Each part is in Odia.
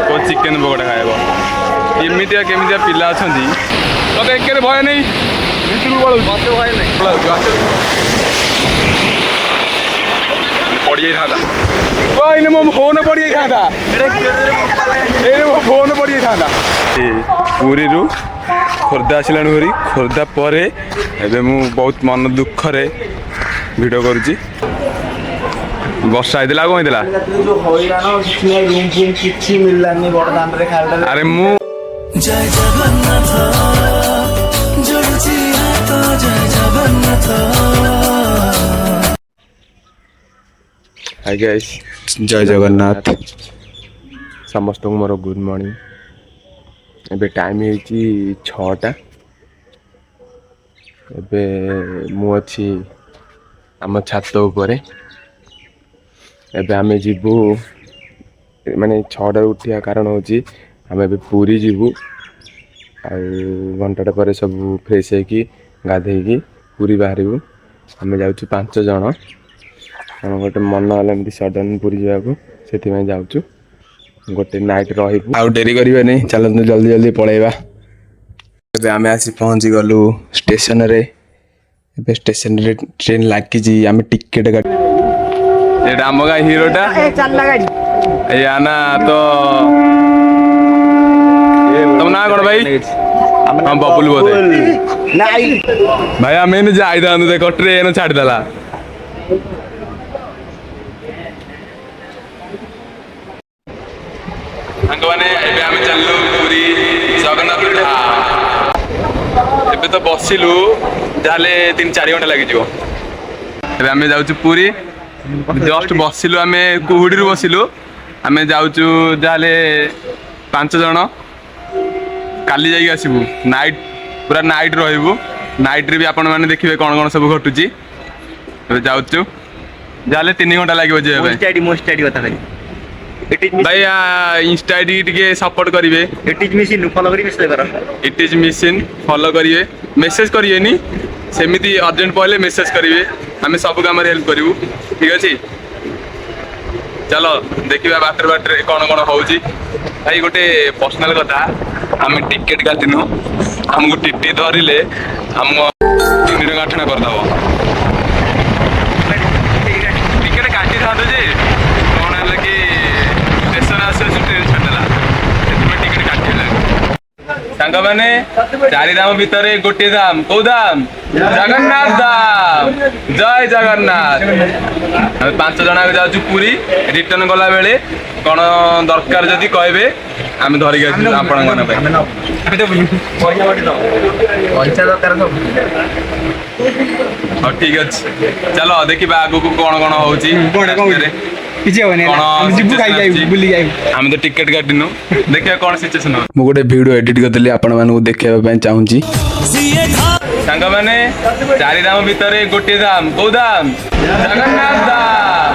କୋଉ ଚିକେନ ପକୋଡ଼ା ଖାଇବ। କେମିତିଆ କେମିତିଆ ପିଲା ଅଛନ୍ତି ମୋତେ ଏକରେ ଭୟ ନାହିଁ ଭିତରକୁ ପଡ଼ିଯାଇଥାନ୍ତା ଏଇନେ ମୋ ଫୋନ୍ ପଡ଼ିଯାଇଥାନ୍ତା ମୋ ଫୋନ୍ ପଡ଼ିଯାଇଥାନ୍ତା। ପୁରୀରୁ ଖୋର୍ଦ୍ଧା ଆସିଲାଣି ଘରି ଖୋର୍ଦ୍ଧା ପରେ ଏବେ ମୁଁ ବହୁତ ମନ ଦୁଃଖରେ ଭିଡ଼ିଓ କରୁଛି। ବର୍ଷା ହେଇଥିଲା ଆଉ କ'ଣ ହେଇଥିଲା ଆରେ ମୁଁ ହାଇ ଗାଇସ୍ ଜୟ ଜଗନ୍ନାଥ ସମସ୍ତଙ୍କୁ ମୋର ଗୁଡ୍ ମର୍ଣ୍ଣିଂ। ଏବେ ଟାଇମ୍ ହେଇଛି 6ଟା। ଏବେ ମୁଁ ଅଛି ଆମ ଛାତ ଉପରେ। ଏବେ ଆମେ ଯିବୁ ମାନେ 6ଟାରୁ ଉଠିବା କାରଣ ହେଉଛି ଆମେ ଏବେ ପୁରୀ ଯିବୁ। ଆଉ ଘଣ୍ଟାଟେ ପରେ ସବୁ ଫ୍ରେଶ୍ ହେଇକି ଗାଧେଇକି ପୁରୀ ବାହାରିବୁ। ଆମେ ଯାଉଛୁ 5 ଜଣ। ଆମ ଗୋଟେ ମନ ହେଲା ଏମିତି ସଡନ୍ ପୁରୀ ଯିବାକୁ ସେଥିପାଇଁ ଯାଉଛୁ। ଗୋଟେ ନାଇଟ୍ ରହିବୁ ଆଉ ଡେରି କରିବାନି ଚାଲନ୍ତୁ ଜଲ୍ଦି ଜଲ୍ଦି ପଳେଇବା। ଏବେ ଆମେ ଆସି ପହଞ୍ଚିଗଲୁ ଷ୍ଟେସନରେ। ଏବେ ଷ୍ଟେସନରେ ଟ୍ରେନ୍ ଲାଗିଛି ଆମେ ଟିକେଟ୍ କାଟି ଏଇଟା ଆମ ଗାଁ ହିରୋଟା ଏଇଆ ନା ତ ତମ ନାଁ କ'ଣ ଭାଇ? ହଁ ବବୁଲ ବୋଧେ ଭାଇ ଆମେ ଏଇନେ ଯାଇଥାନ୍ତୁ ଦେଖ ଟ୍ରେନ୍ ଛାଡ଼ିଦେଲା। ସାଙ୍ଗମାନେ ଏବେ ଆମେ ଚାଲିଲୁ ପୁରୀ ଜଗନ୍ନାଥ ଧାମ। ଏବେ ତ ବସିଲୁ ଯାହେଲେ 3-4 ଘଣ୍ଟା ଲାଗିଯିବ। ଏବେ ଆମେ ଯାଉଛୁ ପୁରୀ। ଜଷ୍ଟ ବସିଲୁ ଆମେ କୁହୁଡ଼ିରୁ ବସିଲୁ। ଆମେ ଯାଉଛୁ ଯାହେଲେ 5 ଜଣ। କାଲି ଯାଇକି ଆସିବୁ ନାଇଟ୍ ପୁରା ନାଇଟ୍ ରହିବୁ। ନାଇଟ୍ରେ ବି ଆପଣମାନେ ଦେଖିବେ କ'ଣ କ'ଣ ସବୁ ଘଟୁଛି। ଏବେ ଯାଉଛୁ ଯାହେଲେ 3 ଘଣ୍ଟା ଲାଗିବ ଯିବା ପାଇଁ। ଭାଇ ଇନଷ୍ଟା ଆଇଡି ଟିକେ ସପୋର୍ଟ କରିବେ। ଇଟ୍ ଇଜ୍ ମିସିନ୍ ଫଲୋ କରିବେ। ମେସେଜ କରିବେନି ସେମିତି ଅର୍ଜେଣ୍ଟ ପଡ଼ିଲେ ମେସେଜ କରିବେ। ଆମେ ସବୁ କାମରେ ହେଲ୍ପ କରିବୁ ଠିକ୍ ଅଛି। ଚାଲ ଦେଖିବା ବାଟରେ ବାଟରେ କ'ଣ କ'ଣ ହେଉଛି। ଭାଇ ଗୋଟେ ପର୍ସନାଲ କଥା ଆମେ ଟିକେଟ୍ କାଟିନୁ। ଆମକୁ ଟିଟି ଧରିଲେ ଆମ 3 ଟଙ୍କା 8 ଟଙ୍କା କରିଦେବ। ଟିକେଟ୍ କାଟିଥାନ୍ତୁ ଯେ କ'ଣ ହେଲା କି ଷ୍ଟେସନ ଆସିବ ଟ୍ରେନ୍ ଛାଡ଼ିଦେଲା ସେଥିପାଇଁ ଟିକେଟ୍ କାଟିହେଲାନି। ସାଙ୍ଗମାନେ 4 ଧାମ ଭିତରେ ଗୋଟିଏ ଧାମ କୋଉ ଧାମ? ଜଗନ୍ନାଥ ଧାମ। ଜୟ ଜଗନ୍ନାଥ। ଆମେ 5 ଜଣ ଯାଉଛୁ ପୁରୀ। ରିଟର୍ନ ଗଲା ବେଳେ କ'ଣ ଦରକାର ଯଦି କହିବେ ଆମେ ଧରିକି ଆସିବୁ ଆପଣଙ୍କ ମାନଙ୍କ ପାଇଁ। ହଉ ଠିକ୍ ଅଛି ଚାଲ ଦେଖିବା ଆଗକୁ କ'ଣ କ'ଣ ହେଉଛି। ଆମେ ତ ଟିକେଟ୍ କାଟିନୁ ଦେଖିବା କ'ଣ ସିଚୁଏସନ୍। ମୁଁ ଗୋଟେ ଭିଡ଼ିଓ ଏଡିଟ୍ କରିଦେଲି ଆପଣମାନଙ୍କୁ ଦେଖେଇବା ପାଇଁ ଚାହୁଁଛି। ସାଙ୍ଗମାନେ 4 ଧାମ ଭିତରେ ଗୋଟିଏ ଧାମ କୋଉ ଧାମ? ଜଗନ୍ନାଥ ଧାମ।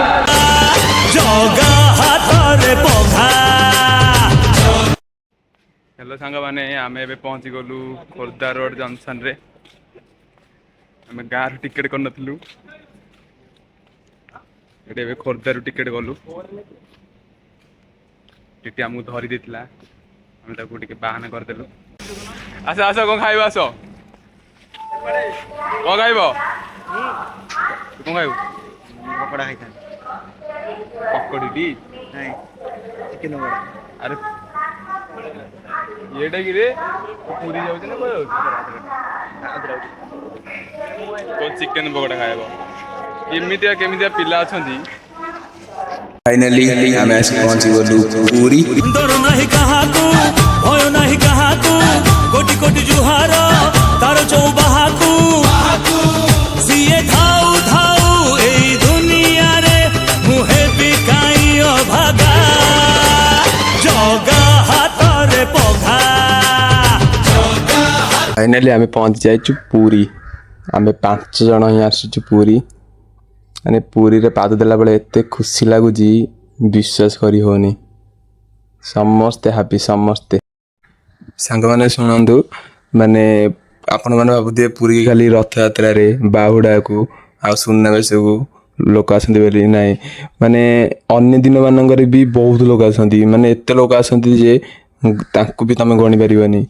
ହ୍ୟାଲୋ ସାଙ୍ଗମାନେ ଆମେ ଏବେ ପହଞ୍ଚି ଗଲୁ ଖୋର୍ଦ୍ଧା ରୋଡ୍ ଜଙ୍କସନ୍ରେ। ଆମେ ଗାଁରୁ ଟିକେଟ୍ କରିନଥିଲୁ ଏଠି ଏବେ ଖୋର୍ଦ୍ଧାରୁ ଟିକେଟ୍ କଲୁ। ଟିଟି ଆମକୁ ଧରି ଦେଇଥିଲା ଆମେ ତାକୁ ଟିକେ ବାହାନା କରିଦେଲୁ। ଆସ ଆସ କ'ଣ ଖାଇବ ଆସ। କ'ଣ ଖାଇବ? କ'ଣ ଖାଇବୁ? ପକୋଡ଼ା ଖାଇଥାନ୍ତି। ପକୋଡ଼ିଟି ଆରେ ଇଏଟା କିରେ ପୁରୀ ଯାଉଛି ନା କୁଆଡ଼େ ଯାଉଛି? କୋଉ ଚିକେନ ପକୋଡ଼ା ଖାଇବ। କେମିତିଆ କେମିତିଆ ପିଲା ଅଛନ୍ତି। फाइनली ଆମେ ଆସି ପହଞ୍ଚିଗଲୁ ପୁରୀ। ଡର ନାହିଁ କାହାକୁ ଭୟ ନାହିଁ କାହାକୁ କୋଟି କୋଟି ଜୁହାର ତାର ଚୌବାହାକୁ ସିଏ ଥାଉ ଥାଉ ଏଇ ଦୁନିଆରେ ମୁଁ ହେବି କାଇଁ ଅଭାଗା ଜଗା ହାତରେ ପଘା। फाइनली ଆମେ ପହଞ୍ଚି ଯାଇଛୁ ପୁରୀ। ଆମେ 5 ଜଣ ହିଁ ଆସିଛୁ ପୁରୀ। ମାନେ ପୁରୀରେ ପାଦ ଦେଲା ବେଳେ ଏତେ ଖୁସି ଲାଗୁଛି ବିଶ୍ୱାସ କରି ହେଉନି। ସମସ୍ତେ ହାପି ସମସ୍ତେ। ସାଙ୍ଗମାନେ ଶୁଣନ୍ତୁ ମାନେ ଆପଣମାନେ ଭାବୁଥିବେ ପୁରୀ ଖାଲି ରଥଯାତ୍ରାରେ ବାହୁଡ଼ାକୁ ଆଉ ସୁନାବେଶକୁ लोक आसନ୍ତି ବୋଲି ନାଇଁ ମାନେ ଅନ୍ୟ ଦିନ ମାନଙ୍କରେ ବି ବହୁତ ଲୋକ ଆସନ୍ତି ମାନେ ଏତେ ଲୋକ ଆସନ୍ତି ଯେ ତାଙ୍କୁ ବି ତମେ ଗଣି ପାରିବନି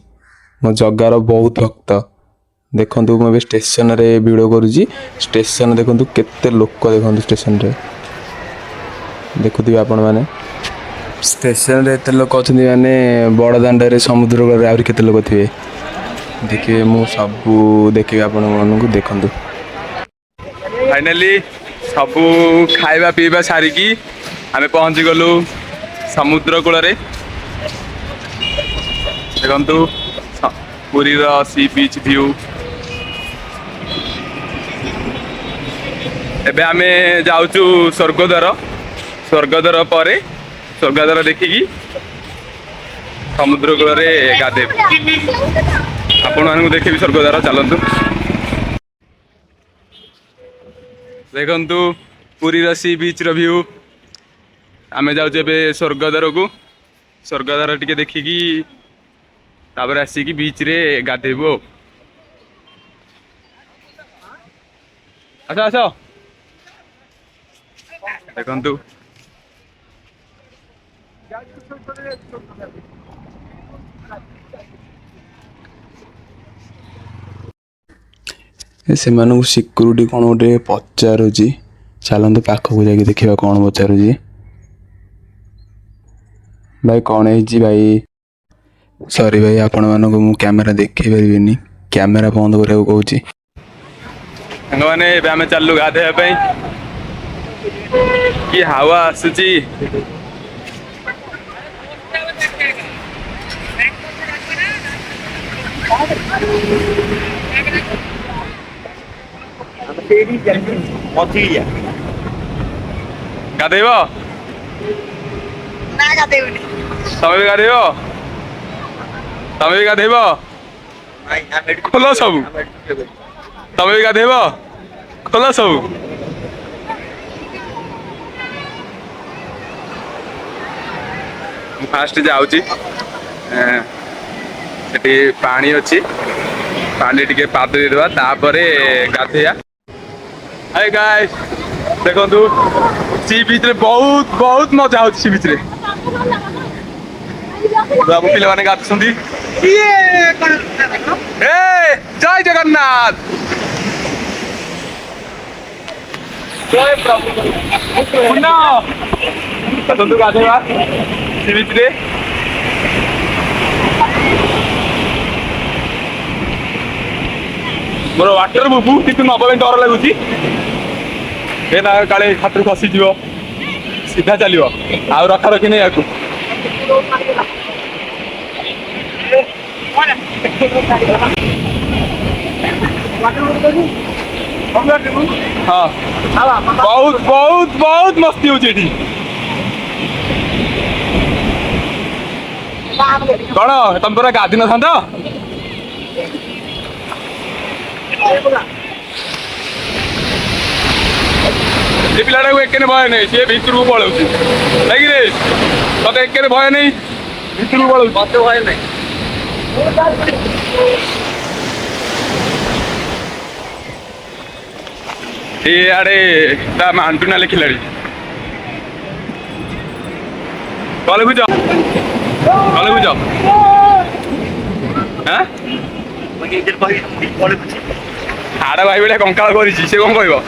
ମୋ ଜଗାର ବହୁତ ଭକ୍ତ ଦେଖନ୍ତୁ ମୁଁ ଏବେ ଷ୍ଟେସନରେ ଭିଡ଼ିଓ କରୁଛି ଷ୍ଟେସନ ଦେଖନ୍ତୁ କେତେ ଲୋକ ଦେଖନ୍ତୁ ଷ୍ଟେସନରେ ଦେଖୁଥିବେ ଆପଣମାନେ ଷ୍ଟେସନରେ ଏତେ ଲୋକ ଅଛନ୍ତି ମାନେ ବଡ଼ ଦାଣ୍ଡରେ ସମୁଦ୍ର କୂଳରେ ଆହୁରି କେତେ ଲୋକ ଥିବେ ଦେଖିବେ ମୁଁ ସବୁ ଦେଖିବି ଆପଣମାନଙ୍କୁ ଦେଖନ୍ତୁ फाइनाली सबू खाଇବା ପିଇବା ସାରିକି ଆମେ ପହଞ୍ଚି ଗଲୁ ସମୁଦ୍ର କୂଳରେ ଦେଖନ୍ତୁ ପୁରୀର ସି ବିଚ୍ ଭ୍ୟୁ ଏବେ ଆମେ ଯାଉଛୁ ସ୍ୱର୍ଗଦ୍ୱାର ପରେ ସ୍ୱର୍ଗଦ୍ୱାର ଦେଖିକି ସମୁଦ୍ର କୂଳରେ ଗାଧେଇବୁ ଆପଣମାନଙ୍କୁ ଦେଖିବି ସ୍ୱର୍ଗଦ୍ୱାର ଚାଲନ୍ତୁ देखु पुरीर सी बीच व्यू आम जाऊे स्वर्गद्वार टी देखिकी तापर आसिकी बीच रे गाधेबू आस आस देखु से सिक्यूरीटी कौन गोटे पचारुची चलते पाखक जाकि देखा कौन पचारुची भाई कौन है भाई सॉरी भाई आपण मानक मु कैमरा देखी पारिनी कैमरा बंद करा कहूँ मैंने आम चलू गाधे कि हावा आसूची गाधेब तमें भी गाधेब खोल सब तमें भी गाधेब खोल सब फास्ट जाऊँगी पानी अच्छी पानी टी पाद देदेबा तापर गाधेया हाय गाइस देखो सी बीच रे बहुत बहुत मजा हो सी बीच रे बाबू पिला माने गाधुछंती जय जगन्नाथ जय प्रभु पुन्ना तो गाधेबा सी बीच रे मोर वाटर बुबू कितु नब डर लगुच काले हाथ खसीज सीधा चलो आउ रखा रखी नहीं आपको हाँ बहुत बहुत बहुत मस्ती हो कौन तुम पूरा गाधी न था ये पिलाटा को एक भय नहीं सी भितर को पलाऊ लगे रे तक एक भय नहीं भितर को पलाऊ मत भय नहीं आड़े मांटू ना लिखिला कले बुझ हाड़ भाई भाई कंकाल कर कौन कह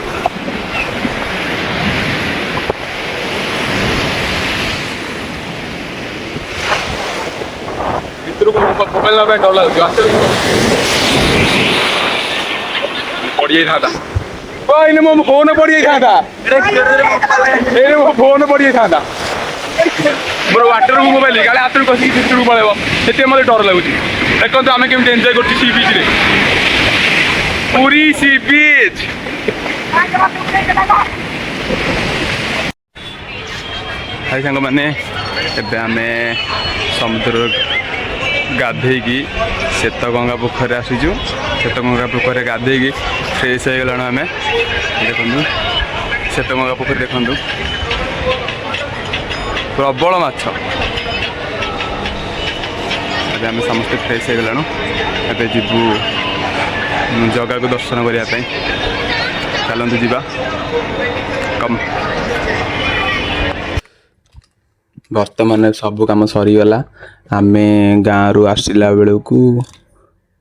मोबाइल डर लगे पड़ जाता मो फोन पड़ जाता मो फोन पड़ जाता मोर वाटर को मोबाइल गाड़ी हाथ में कसिक भितर को पड़ेब से मत डर लगुच देखो आम केमी एंजय कर सी बीच रे पुरी सी बीच हाय सांग मैंने आम समुद्र गाधेकी श्वेतगंगा पोखर आसीचु श्वेतगंगा पोखर गाधेकी फ्रेश हो गलाण आम देखु श्वेतगंगा पोखर देखु प्रबल माछ आम समस्ते फ्रेश हो गलाण ए जीवु जगह को दर्शन करने चलतु जा वेलकम। बर्तमान सब काम सरीगला आम गाँव रु आसला बेलू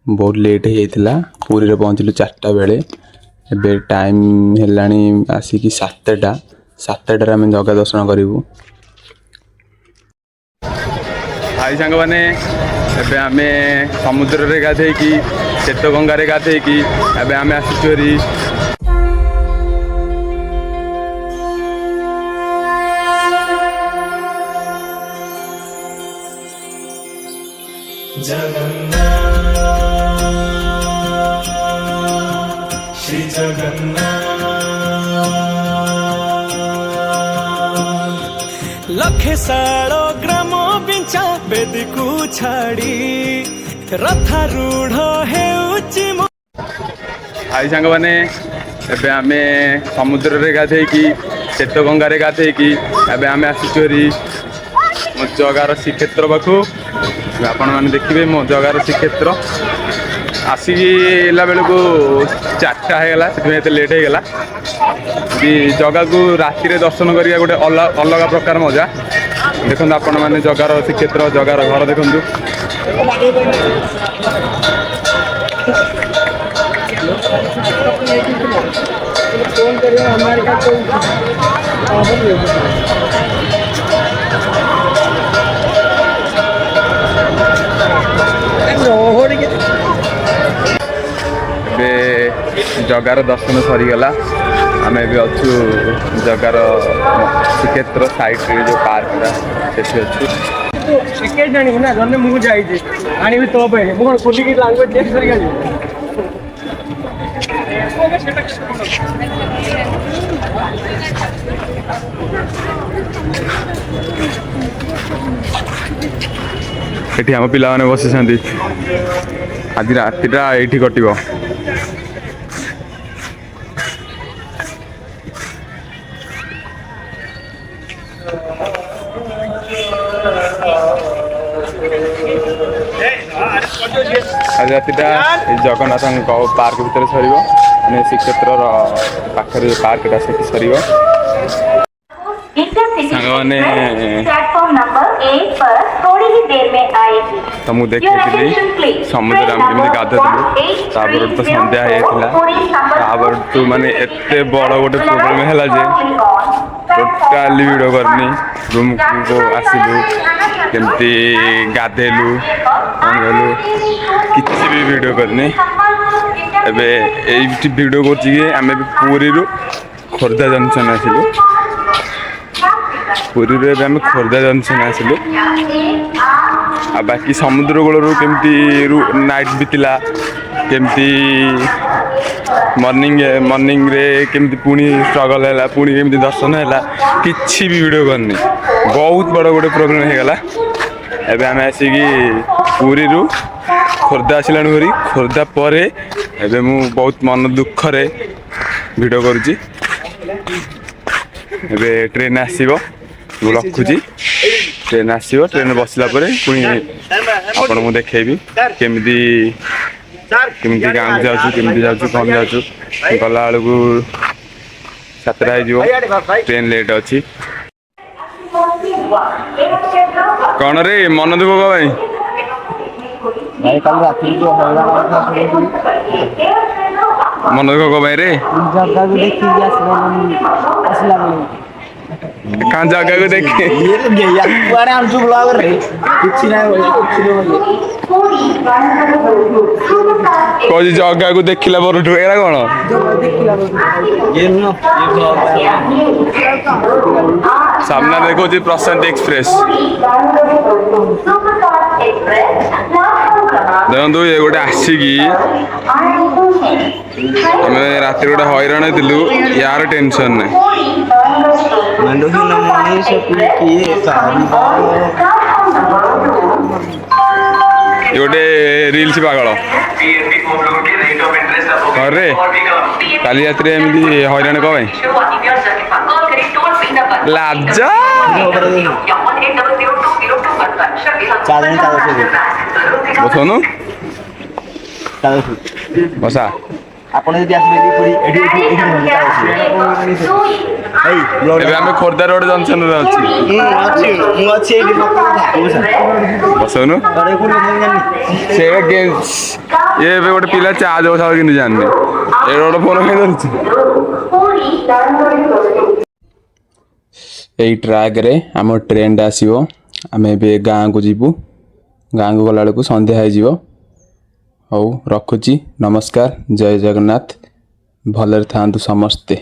बहुत लेट होता पुरी रे पहुँचलु 4टा बेले एबे टाइम हेलानी आसिकी 7टा 7टार आम जगह दर्शन करूँ। भाई सांग मैंने एबे आम समुद्र रे गाधेकी श्वेतगंगा रे गाधेकी एबे आम आसुरी श्री जगन्नाथ लखे सालो ग्राम बिंचा बेदी को छाड़ी रथारूढ़ है उच्ची। भाई सांग मैंने एबे आम समुद्र रे गाधेकी श्वेतगंगा रे गाधेकी एबे आम आसुरी मो जगार श्रीक्षेत्र पाखु आपण मैंने देखिए मो जगार श्रीक्षेत्र आसिला बेलू 4टा होगला से लेट होगला जगह को राति दर्शन करिया गोटे अलग प्रकार मजा देखो आपण मैंने जगार श्रीक्षेत्र जगार घर देखु जगार दर्शन सरीगला आम भी अच्छु जगार श्रीक्षेत्र साइड जो पार्क से अच्छु क्रिकेट जानी ना जन्ने मुझे जाइए आनी भी तो पे मुझे खोली की लैंग्वेज चेंज करेगा एठी हम पिला माने बसी छंदी आज रातिटा एठी कटिबो। आज रातिटा जगन्नाथ पार्क भितर सर श्रीक्षेत्र पाखर पार्कटा से सर सांगने तो मुझे देखी समुद्र आम जमी गाधुलु तो संध्या होता तो माने एते बड़ गोटे प्रोब्लेम है जे टोटाली वीडियो करनी रूम को आसिलु केमती गाधेलु कौन गलु किसी भी वीडियो करनी एबे एई वीडियो कर पुरी रु खोर्धा जंक्शन आसिलु पुरी रे आम खोर्धा जंक्शन आसिलु आ बाकी समुद्र कूल केमती नाइट बीतला केमती मॉर्निंग रे केमती पुणी स्ट्रगल है पुणी केमती दर्शन है किसी भी वीडियो करनी बहुत बड़ गोटे प्रोब्लेम होगला एबे आम आसिकी पुरी रु खोर्धा आसला भरी खोर्धा पर एबे मु बहुत मन दुख रे वीडियो करुची एबे ट्रेन आसीबो रखुची ट्रेन आसो ट्रेन बसला पुणी आपण मुझे देखेबी केमती केमती गाँव जाऊँ केमती जाऊँ कौन जाऊँ गला बेलू 7टा हो ट्रेन लेट अच्छी कौन रे मन दुख भाई मन दुख भाई रे कहाँ जगह को देखे कौन जगह को देखला पर एरा कौन सामना देखो जी प्रशांत एक्सप्रेस देखो ये गोटे आसिकी आम रात गोटे हैरान होलु यार टेंशन नहीं गोटे रील्स पागल रे काली रात एमती हैरान कौन लाज बसनु बसा ଆପଣ ଯଦି ଆସିବେ ପୁରୀ ଏଠି ଏବେ ଆମେ ଖୋର୍ଦ୍ଧା ରୋଡ ଜଂସନରେ ଅଛି ମୁଁ ଅଛି ଏଇଠି ବସଉନୁ ସେ ଏବେ ଗୋଟେ ପିଲା ଚାର୍ଜ ବସାବ କିନ୍ତୁ ଜାଣିନି ଏ ଗୋଟେ ଫୋନ ଖାଇ ଧରିଛି। ଏଇ ଟ୍ରାକରେ ଆମ ଟ୍ରେନଟା ଆସିବ ଆମେ ଏବେ ଗାଁକୁ ଯିବୁ ଗାଁକୁ ଗଲା ବେଳକୁ ସନ୍ଧ୍ୟା ହେଇଯିବ। ହଉ ରଖୁଛି ନମସ୍କାର ଜୟ ଜଗନ୍ନାଥ ଭଲରେ ଥାଆନ୍ତୁ ସମସ୍ତେ।